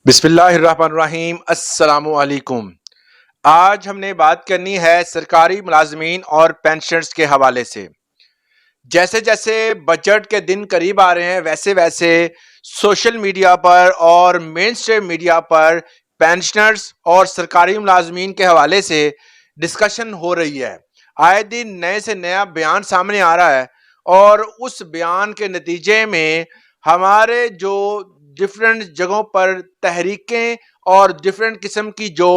بسم اللہ الرحمن الرحیم۔ السلام علیکم۔ آج ہم نے بات کرنی ہے سرکاری ملازمین اور پینشنرز کے حوالے سے۔ جیسے جیسے بجٹ کے دن قریب آ رہے ہیں ویسے ویسے سوشل میڈیا پر اور مین اسٹریم میڈیا پر پینشنرز اور سرکاری ملازمین کے حوالے سے ڈسکشن ہو رہی ہے۔ آئے دن نئے سے نیا بیان سامنے آ رہا ہے اور اس بیان کے نتیجے میں ہمارے جو ڈفرینٹ جگہوں پر تحریکیں اور ڈفرینٹ قسم کی جو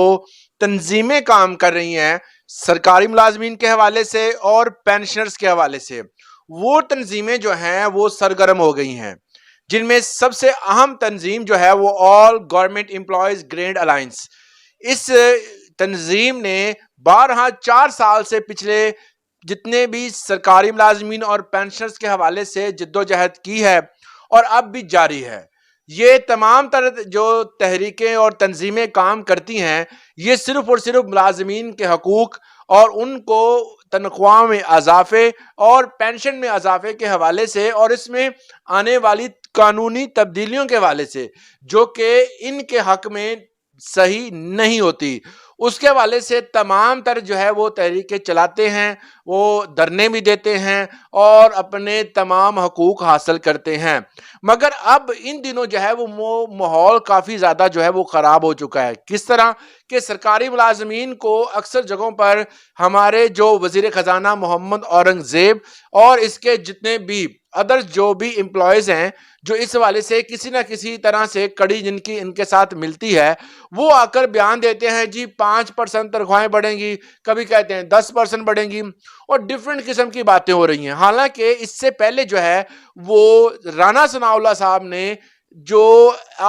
تنظیمیں کام کر رہی ہیں سرکاری ملازمین کے حوالے سے اور پینشنرز کے حوالے سے، وہ تنظیمیں جو ہیں وہ سرگرم ہو گئی ہیں، جن میں سب سے اہم تنظیم جو ہے وہ all government employees grand alliance. اس تنظیم نے بارہا 4 سال سے پچھلے جتنے بھی سرکاری ملازمین اور پینشنرز کے حوالے سے جدوجہد کی ہے اور اب بھی جاری ہے۔ یہ تمام تر جو تحریکیں اور تنظیمیں کام کرتی ہیں یہ صرف اور صرف ملازمین کے حقوق اور ان کو تنخواہ میں اضافے اور پینشن میں اضافے کے حوالے سے اور اس میں آنے والی قانونی تبدیلیوں کے حوالے سے جو کہ ان کے حق میں صحیح نہیں ہوتی، اس کے حوالے سے تمام تر جو ہے وہ تحریکیں چلاتے ہیں، وہ دھرنے بھی دیتے ہیں اور اپنے تمام حقوق حاصل کرتے ہیں۔ مگر اب ان دنوں جو ہے وہ ماحول کافی زیادہ جو ہے وہ خراب ہو چکا ہے۔ کس طرح کہ سرکاری ملازمین کو اکثر جگہوں پر ہمارے جو وزیر خزانہ محمد اورنگزیب اور اس کے جتنے بھی ادر جو بھی امپلائیز ہیں جو اس حوالے سے کسی نہ کسی طرح سے کڑی جن کی ان کے ساتھ ملتی ہے، وہ آ کر بیان دیتے ہیں جی 5% تنخواہیں بڑھیں گی، کبھی کہتے ہیں 10% بڑھیں گی اور ڈفرینٹ قسم کی باتیں ہو رہی ہیں۔ حالانکہ اس سے پہلے جو ہے وہ رانا ثناء اللہ صاحب نے جو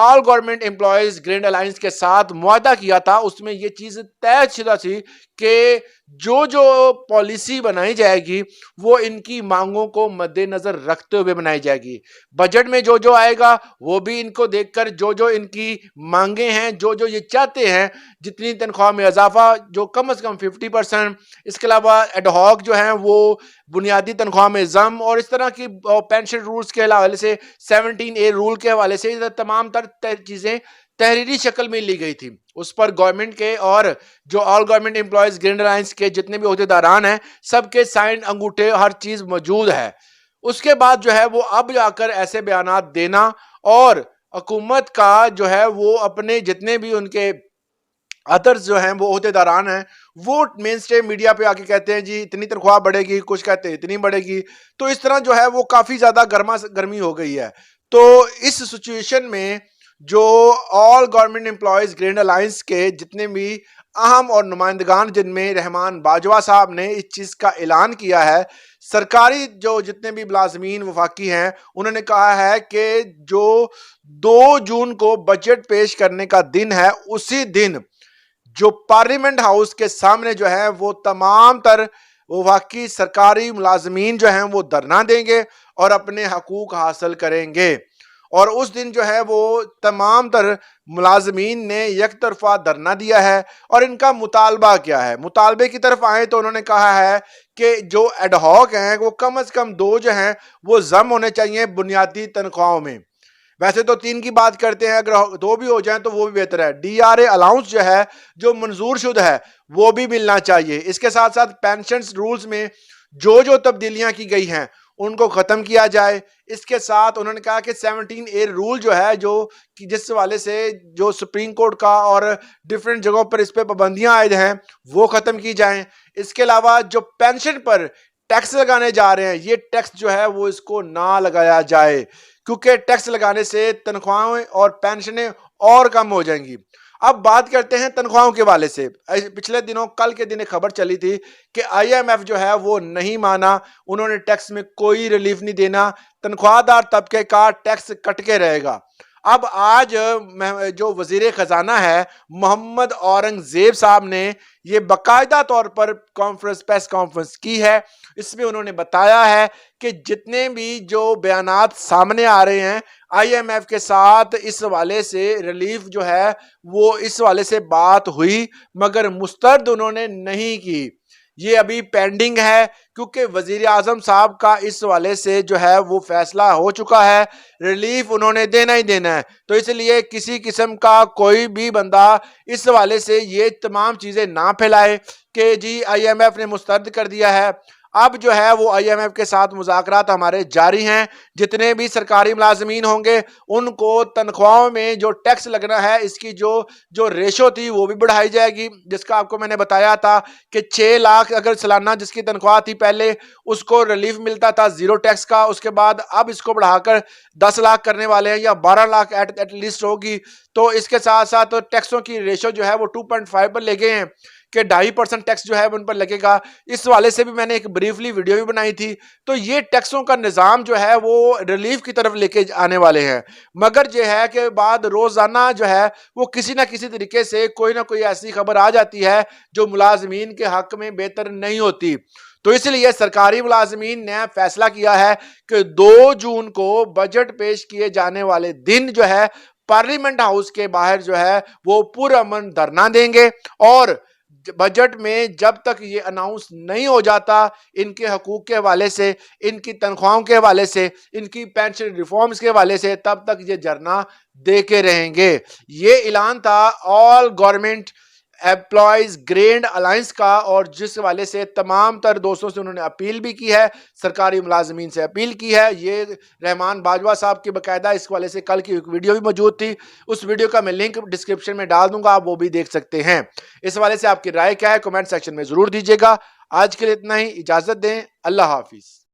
آل گورنمنٹ امپلائیز گرینڈ الائنس کے ساتھ معاہدہ کیا تھا اس میں یہ چیز طے شدہ تھی کہ جو پالیسی بنائی جائے گی وہ ان کی مانگوں کو مد نظر رکھتے ہوئے بنائی جائے گی۔ بجٹ میں جو آئے گا وہ بھی ان کو دیکھ کر جو ان کی مانگیں ہیں جو یہ چاہتے ہیں، جتنی تنخواہ میں اضافہ جو کم از کم 50%، اس کے علاوہ ایڈ ہاک جو ہیں وہ بنیادی تنخواہ میں ضم اور اس طرح کی پینشن رولز کے حوالے سے 17A رول کے حوالے سے تمام تر چیزیں تحریری شکل میں لی گئی تھی۔ اس پر گورنمنٹ کے اور جو آل گورنمنٹ امپلائیز گرینڈ الائنس کے جتنے بھی عہدیداران ہیں سب کے سائن انگوٹھے ہر چیز موجود ہے۔ اس کے بعد جو ہے وہ اب جا کر ایسے بیانات دینا اور حکومت کا جو ہے وہ اپنے جتنے بھی ان کے ادرز جو ہیں وہ عہدیداران ہیں وہ مین اسٹریم میڈیا پہ آ کے کہتے ہیں جی اتنی تنخواہ بڑھے گی، کچھ کہتے ہیں اتنی بڑھے گی، تو اس طرح جو ہے وہ کافی زیادہ گرمی ہو گئی ہے۔ تو اس سچویشن میں جو آل گورنمنٹ امپلائیز گرینڈ الائنس کے جتنے بھی اہم اور نمائندگان جن میں رحمان باجوہ صاحب نے اس چیز کا اعلان کیا ہے، سرکاری جو جتنے بھی ملازمین وفاقی ہیں انہوں نے کہا ہے کہ جو 2 جون کو بجٹ پیش کرنے کا دن ہے اسی دن جو پارلیمنٹ ہاؤس کے سامنے جو ہے وہ تمام تر وفاقی سرکاری ملازمین جو ہیں وہ دھرنا دیں گے اور اپنے حقوق حاصل کریں گے۔ اور اس دن جو ہے وہ تمام تر ملازمین نے یک طرفہ دھرنا دیا ہے اور ان کا مطالبہ کیا ہے، مطالبے کی طرف آئیں تو انہوں نے کہا ہے کہ جو ایڈ ہاک ہیں وہ کم از کم 2 جو ہیں وہ ضم ہونے چاہیے بنیادی تنخواہوں میں۔ ویسے تو 3 کی بات کرتے ہیں، اگر 2 بھی ہو جائیں تو وہ بھی بہتر ہے۔ DRA الاؤنس جو ہے جو منظور شدہ ہے وہ بھی ملنا چاہیے۔ اس کے ساتھ ساتھ پینشنز رولز میں جو تبدیلیاں کی گئی ہیں ان کو ختم کیا جائے۔ اس کے ساتھ انہوں نے کہا کہ 17A رول جو ہے جس حوالے سے جو سپریم کورٹ کا اور ڈیفرنٹ جگہوں پر اس پہ پابندیاں عائد ہیں وہ ختم کی جائیں۔ اس کے علاوہ جو پینشن پر ٹیکس لگانے جا رہے ہیں یہ ٹیکس جو ہے وہ اس کو نہ لگایا جائے، کیونکہ ٹیکس لگانے سے تنخواہیں اور پینشنیں اور کم ہو جائیں گی۔ اب بات کرتے ہیں تنخواہوں کے حوالے سے۔ پچھلے دنوں کل کے دن ایک خبر چلی تھی کہ IMF جو ہے وہ نہیں مانا، انہوں نے ٹیکس میں کوئی ریلیف نہیں دینا، تنخواہ دار طبقے کا ٹیکس کٹ کے رہے گا۔ اب آج جو وزیر خزانہ ہے محمد اورنگزیب صاحب نے یہ باقاعدہ طور پر پریس کانفرنس کی ہے، اس میں انہوں نے بتایا ہے کہ جتنے بھی جو بیانات سامنے آ رہے ہیں IMF کے ساتھ اس حوالے سے ریلیف جو ہے وہ اس حوالے سے بات ہوئی مگر مسترد انہوں نے نہیں کی۔ یہ ابھی پینڈنگ ہے، کیونکہ وزیر اعظم صاحب کا اس حوالے سے جو ہے وہ فیصلہ ہو چکا ہے، ریلیف انہوں نے دینا ہی دینا ہے۔ تو اس لیے کسی قسم کا کوئی بھی بندہ اس حوالے سے یہ تمام چیزیں نہ پھیلائے کہ جی آئی ایم ایف نے مسترد کر دیا ہے۔ اب جو ہے وہ آئی ایم ایف کے ساتھ مذاکرات ہمارے جاری ہیں، جتنے بھی سرکاری ملازمین ہوں گے ان کو تنخواہوں میں جو ٹیکس لگنا ہے اس کی جو ریشو تھی وہ بھی بڑھائی جائے گی، جس کا آپ کو میں نے بتایا تھا کہ 6 لاکھ اگر سالانہ جس کی تنخواہ تھی پہلے اس کو ریلیف ملتا تھا 0 ٹیکس کا، اس کے بعد اب اس کو بڑھا کر 10 لاکھ کرنے والے ہیں یا 12 لاکھ ایٹ لیسٹ ہوگی۔ تو اس کے ساتھ ساتھ ٹیکسوں کی ریشو جو ہے وہ 2.5 پر لے گئے ہیں کہ 2.5% ٹیکس جو ہے ان پر لگے گا۔ اس والے سے بھی میں نے ایک بریفلی ویڈیو بھی بنائی تھی۔ تو یہ ٹیکسوں کا نظام جو ہے وہ ریلیف کی طرف لے کے آنے والے ہیں، مگر یہ ہے کہ بعد روزانہ جو ہے وہ کسی نہ کسی طریقے سے کوئی نہ کوئی ایسی خبر آ جاتی ہے جو ملازمین کے حق میں بہتر نہیں ہوتی۔ تو اس لیے سرکاری ملازمین نے فیصلہ کیا ہے کہ 2 جون کو بجٹ پیش کیے جانے والے دن جو ہے پارلیمنٹ ہاؤس کے باہر جو ہے وہ پرامن دھرنا دیں گے، اور بجٹ میں جب تک یہ اناؤنس نہیں ہو جاتا ان کے حقوق کے حوالے سے، ان کی تنخواہوں کے حوالے سے، ان کی پینشن ریفارمز کے حوالے سے، تب تک یہ دھرنا دے کے رہیں گے۔ یہ اعلان تھا آل گورنمنٹ ایمپلائیز گرینڈ الائنس کا، اور جس حوالے سے تمام تر دوستوں سے انہوں نے اپیل بھی کی ہے، سرکاری ملازمین سے اپیل کی ہے۔ یہ رحمان باجوہ صاحب کی باقاعدہ اس حوالے سے کل کی ایک ویڈیو بھی موجود تھی، اس ویڈیو کا میں لنک ڈسکرپشن میں ڈال دوں گا، آپ وہ بھی دیکھ سکتے ہیں۔ اس حوالے سے آپ کی رائے کیا ہے کمنٹ سیکشن میں ضرور دیجیے گا۔ آج کے لیے اتنا ہی، اجازت دیں، اللہ حافظ۔